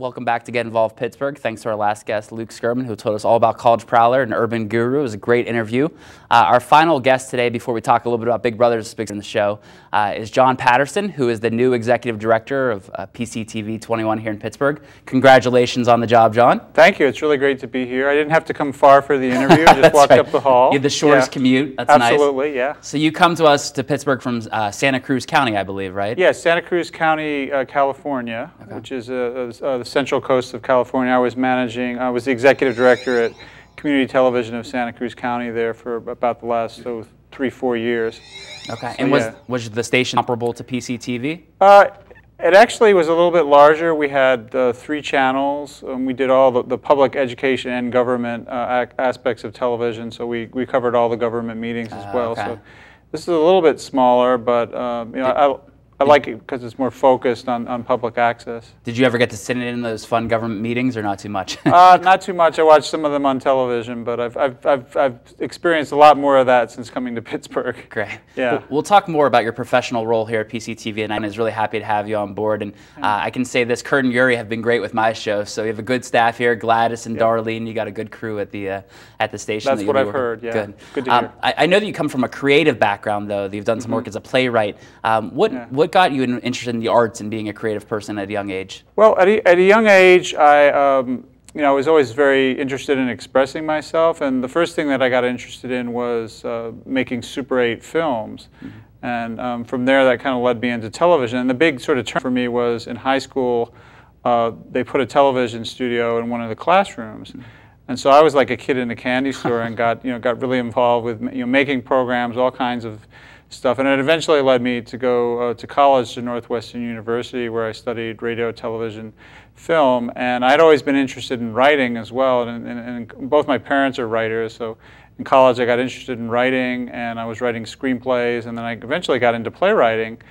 Welcome back to Get Involved Pittsburgh. Thanks to our last guest, Luke Skirman, who told us all about College Prowler and Urban Guru. It was a great interview. Our final guest today, before we talk a little bit about Big Brother's in the show, is John Patterson, who is the new executive director of PCTV 21 here in Pittsburgh. Congratulations on the job, John. Thank you. It's really great to be here. I didn't have to come far for the interview. I just walked up the hall. You had the shortest commute. That's nice. Absolutely, yeah. So you come to us to Pittsburgh from Santa Cruz County, I believe, right? Yes, Santa Cruz County, California, which is the central coast of California. I was the executive director at Community Television of Santa Cruz County there for about the last 3-4 years. Okay, so, and was the station comparable to PCTV? It actually was a little bit larger. We had 3 channels, and we did all the public education and government aspects of television, so we covered all the government meetings as well. Okay. So this is a little bit smaller, but you know, I like it because it's more focused on public access. Did you ever get to sit in those fun government meetings, or not too much? Not too much. I watched some of them on television, but I've experienced a lot more of that since coming to Pittsburgh. Great. Yeah. We'll talk more about your professional role here at PCTV, and I'm really happy to have you on board. And I can say this: Kurt and Yuri have been great with my show. So you have a good staff here, Gladys and Darlene. You got a good crew at the station. That's what I've heard. Yeah. Good to hear. I know that you come from a creative background, though. That you've done some work as a playwright. What got you interested in the arts and being a creative person at a young age? Well, at a young age, I was always very interested in expressing myself, and the first thing that I got interested in was making Super 8 films. And from there, that kind of led me into television. And the big sort of turn for me was in high school, they put a television studio in one of the classrooms. And so I was like a kid in a candy store and got really involved with making programs, all kinds of stuff, and it eventually led me to go to college to Northwestern University, where I studied radio, television, film, and I'd always been interested in writing as well, and both my parents are writers, so in college I got interested in writing, and I was writing screenplays, and then I eventually got into playwriting,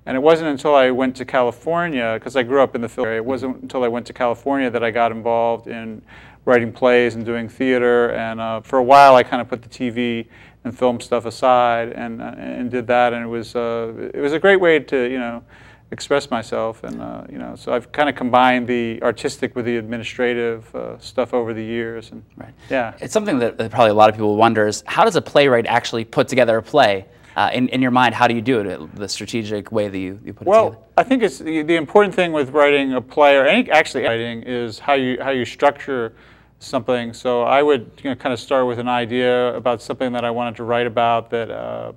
and it wasn't until I went to California, because I grew up in the film area, it wasn't until I went to California that I got involved in writing plays and doing theater, and for a while I kind of put the TV and film stuff aside and did that, and it was a great way to express myself, and so I've kind of combined the artistic with the administrative stuff over the years, and yeah, it's something that probably a lot of people wonder is, how does a playwright actually put together a play? In your mind, how do you do it? The strategic way that you put it together. Well, I think it's the important thing with writing a play, or actually writing, is how you structure something. So I would kind of start with an idea about something that I wanted to write about. That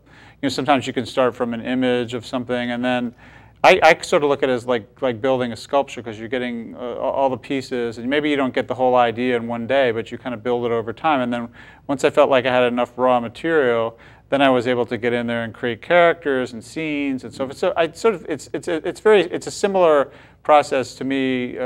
sometimes you can start from an image of something, and then I sort of look at it as like building a sculpture, because you're getting all the pieces, and maybe you don't get the whole idea in one day, but you kind of build it over time. And then once I felt like I had enough raw material, then I was able to get in there and create characters and scenes and so forth. So it's a similar process to me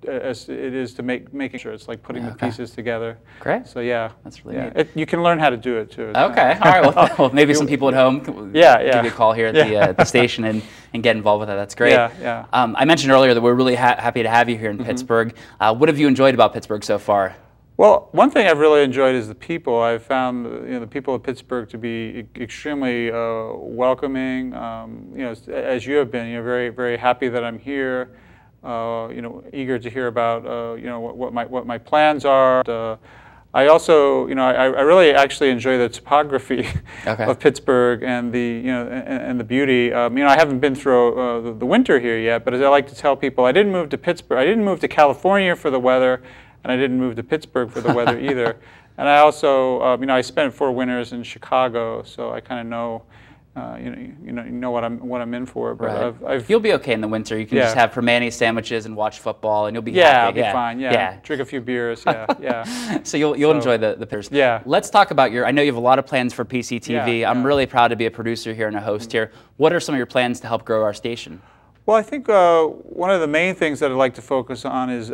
as it is to making sure. It's like putting the pieces together. Great. So yeah, that's really neat. You can learn how to do it too. Okay. All right. Well, maybe some people at home give you a call here at the station and get involved with that. That's great. Yeah. I mentioned earlier that we're really happy to have you here in Pittsburgh. What have you enjoyed about Pittsburgh so far? Well, one thing I've really enjoyed is the people. I've found the people of Pittsburgh to be extremely welcoming. As you have been, very, very happy that I'm here. Eager to hear about what my plans are. I also, I really actually enjoy the topography of Pittsburgh and the beauty. I haven't been through the winter here yet, but as I like to tell people, I didn't move to Pittsburgh. I didn't move to California for the weather, and I didn't move to Pittsburgh for the weather either. And I also, I spent 4 winters in Chicago, so I kind of know. What I'm in for, but you'll be okay in the winter. You can just have permane sandwiches and watch football, and you'll be happy. I'll be fine. Yeah, drink a few beers. Yeah. So you'll enjoy the Pittsburgh. Yeah. Let's talk about I know you have a lot of plans for PCTV. I'm really proud to be a producer here and a host here. What are some of your plans to help grow our station? Well, I think one of the main things that I'd like to focus on is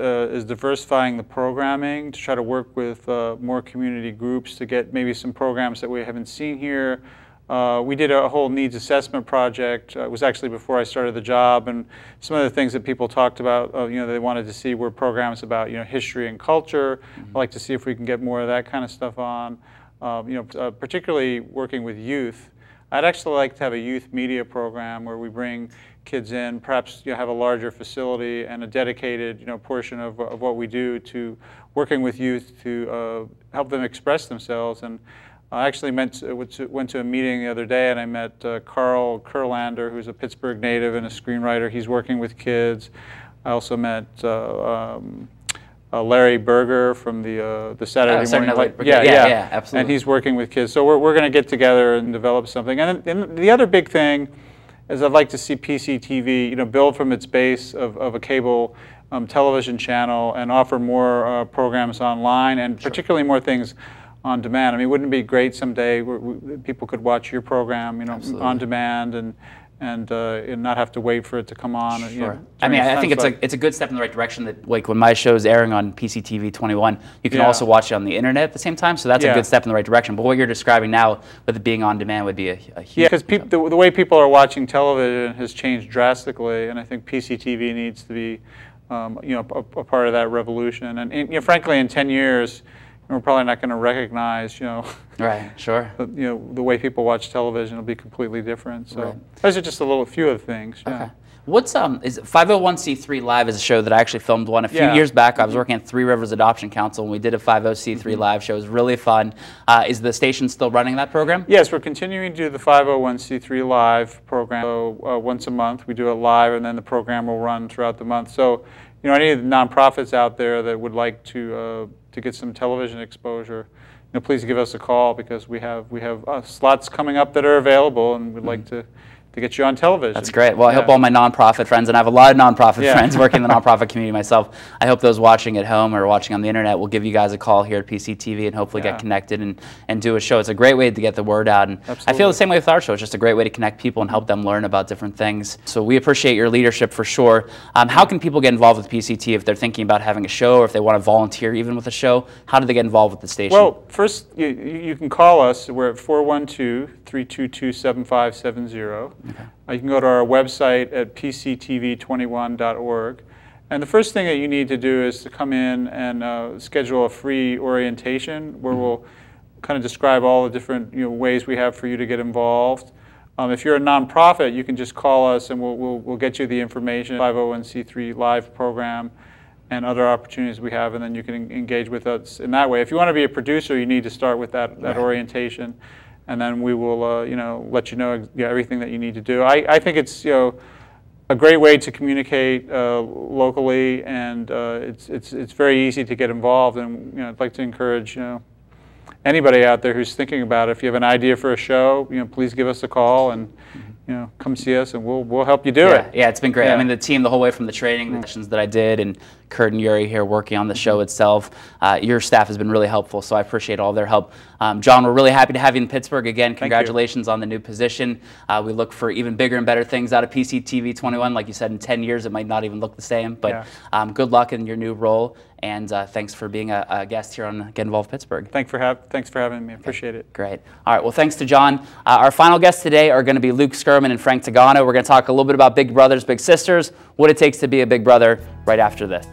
diversifying the programming, to try to work with more community groups to get maybe some programs that we haven't seen here. We did a whole needs assessment project. It was actually before I started the job, and some of the things that people talked about, they wanted to see were programs about history and culture. I'd like to see if we can get more of that kind of stuff on. Particularly working with youth. I'd actually like to have a youth media program where we bring kids in, perhaps have a larger facility and a dedicated portion of what we do to working with youth to help them express themselves. And I actually went to a meeting the other day, and I met Carl Kurlander, who's a Pittsburgh native and a screenwriter. He's working with kids. I also met Larry Berger from the Saturday Morning. Yeah, absolutely. And he's working with kids. So we're going to get together and develop something. And the other big thing is I'd like to see PCTV, build from its base of a cable television channel and offer more programs online, and particularly more things on demand. I mean, wouldn't it be great someday where people could watch your program, on demand and not have to wait for it to come on? Sure. I mean, I think it's a good step in the right direction that, like, when my show's airing on PCTV 21, you can also watch it on the internet at the same time. So that's a good step in the right direction. But what you're describing now with it being on demand would be a huge. Yeah, because the way people are watching television has changed drastically, and I think PCTV needs to be, a part of that revolution. And frankly, in 10 years. We're probably not going to recognize, right, sure. The way people watch television will be completely different. So those are just a few of the things. Yeah. Okay. What's is 501c3 Live is a show that I actually filmed one a few years back. I was working at Three Rivers Adoption Council, and we did a 50c3 Live show. It was really fun. Is the station still running that program? Yes, we're continuing to do the 501c3 Live program. So once a month we do it live, and then the program will run throughout the month. So any of the nonprofits out there that would like to get some television exposure, please give us a call, because we have slots coming up that are available, and we'd like to get you on television. That's great. Well, I hope all my nonprofit friends, and I have a lot of nonprofit friends working in the nonprofit community myself, I hope those watching at home or watching on the internet will give you guys a call here at PCTV and hopefully get connected and do a show. It's a great way to get the word out. And I feel the same way with our show. It's just a great way to connect people and help them learn about different things. So we appreciate your leadership for sure. How can people get involved with PCT if they're thinking about having a show, or if they want to volunteer even with a show? How do they get involved with the station? Well, first, you can call us. We're at 412-322-7570. Okay. You can go to our website at pctv21.org. And the first thing that you need to do is to come in and schedule a free orientation where we'll kind of describe all the different ways we have for you to get involved. If you're a nonprofit, you can just call us and we'll get you the information, 501c3 Live program and other opportunities we have, and then you can engage with us in that way. If you want to be a producer, you need to start with that orientation. And then we will, let you know everything that you need to do. I think it's, a great way to communicate locally, and it's very easy to get involved. And I'd like to encourage, anybody out there who's thinking about it. If you have an idea for a show, please give us a call and come see us, and we'll help you do it. Yeah, it's been great. I mean, the team, the whole way from the training, the sessions that I did, and Kurt and Yuri here working on the show itself. Your staff has been really helpful, so I appreciate all their help. John, we're really happy to have you in Pittsburgh again. Congratulations on the new position. We look for even bigger and better things out of PCTV 21. Like you said, in 10 years, it might not even look the same, but good luck in your new role, and thanks for being a guest here on Get Involved Pittsburgh. Thanks for having me. I appreciate it. Great. All right, well, thanks to John. Our final guests today are going to be Luke Skirman and Frank Tagano. We're going to talk a little bit about big brothers, big sisters, what it takes to be a big brother right after this.